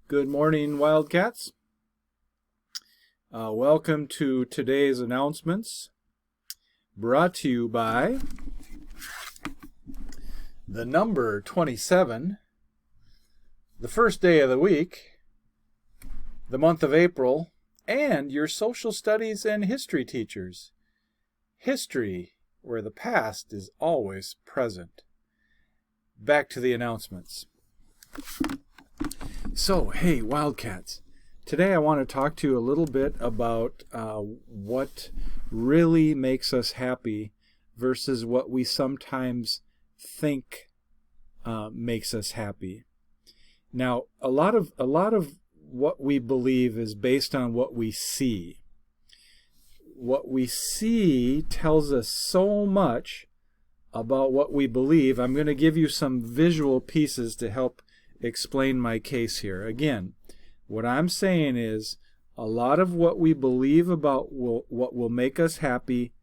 Good morning, Wildcats. Welcome to today's announcements, brought to you by the number 27, the first day of the week, the month of April, and your social studies and history teachers. History, where the past is always present. Back to the announcements. So, hey, Wildcats. Today I want to talk to you a little bit about what really makes us happy versus what we sometimes think makes us happy. Now, a lot of what we believe is based on what we see. What we see tells us so much about what we believe. I'm going to give you some visual pieces to help explain my case here. Again, what I'm saying is a lot of what we believe about what will make us happy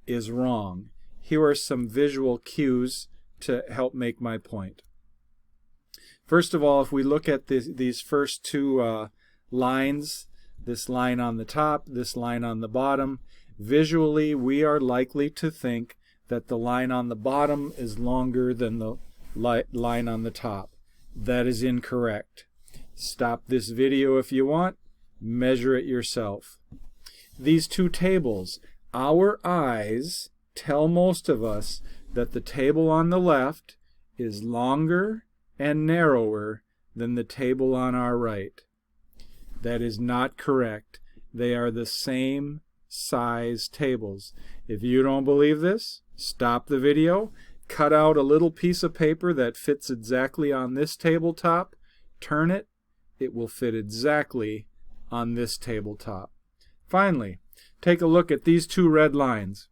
is wrong. Here are some visual cues to help make my point. First of all, if we look at these first two lines, this line on the top, this line on the bottom, visually we are likely to think that the line on the bottom is longer than the line on the top. That is incorrect. Stop this video if you want. Measure it yourself. These two tables, our eyes tell most of us that the table on the left is longer and narrower than the table on our right. That is not correct. They are the same size tables. If you don't believe this, stop the video, cut out a little piece of paper that fits exactly on this tabletop, turn it, it will fit exactly on this tabletop. Finally, take a look at these two red lines.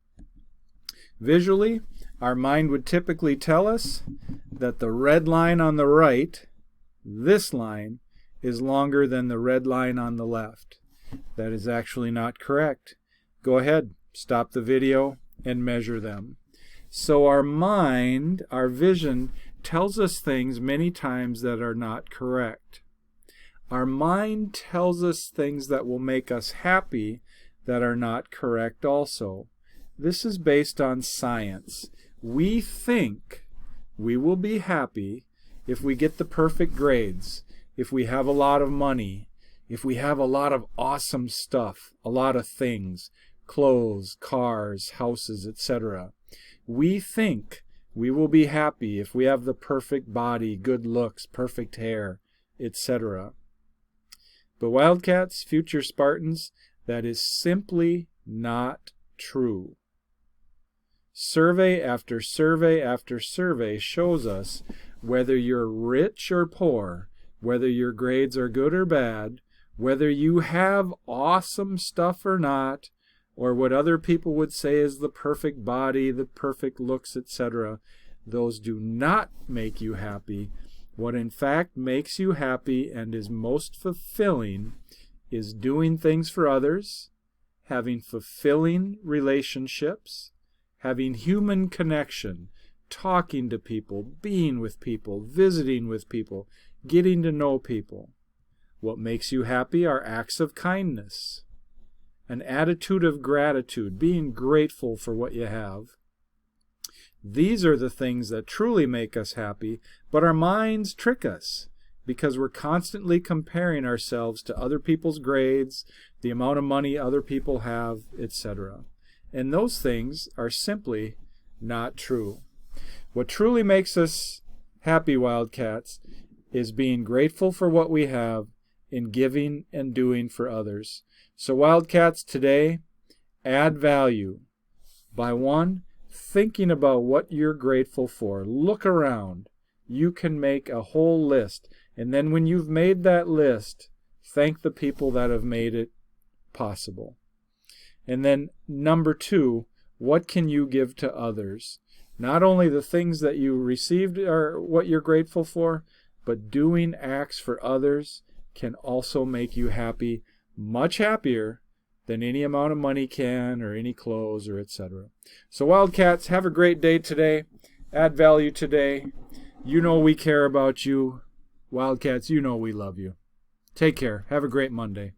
Visually, our mind would typically tell us that the red line on the right, this line, is longer than the red line on the left. That is actually not correct. Go ahead, stop the video, and measure them. So our mind, our vision, tells us things many times that are not correct. Our mind tells us things that will make us happy that are not correct also. This is based on science. We think we will be happy if we get the perfect grades, if we have a lot of money, if we have a lot of awesome stuff, a lot of things, clothes, cars, houses, etc. We think we will be happy if we have the perfect body, good looks, perfect hair, etc. But Wildcats, future Spartans, that is simply not true. Survey after survey after survey shows us whether you're rich or poor, whether your grades are good or bad, whether you have awesome stuff or not, or what other people would say is the perfect body, the perfect looks, etc. Those do not make you happy. What in fact makes you happy and is most fulfilling is doing things for others, having fulfilling relationships, having human connection, talking to people, being with people, visiting with people, getting to know people. What makes you happy are acts of kindness, an attitude of gratitude, being grateful for what you have. These are the things that truly make us happy, but our minds trick us because we're constantly comparing ourselves to other people's grades, the amount of money other people have, etc. And those things are simply not true. What truly makes us happy, Wildcats, is being grateful for what we have in giving and doing for others. So Wildcats, today, add value by one, thinking about what you're grateful for. Look around. You can make a whole list. And then when you've made that list, thank the people that have made it possible. And then number two, what can you give to others? Not only the things that you received are what you're grateful for, but doing acts for others can also make you happy, much happier than any amount of money can, or any clothes, or etc. So Wildcats, have a great day today. Add value today. You know we care about you. Wildcats, you know we love you. Take care. Have a great Monday.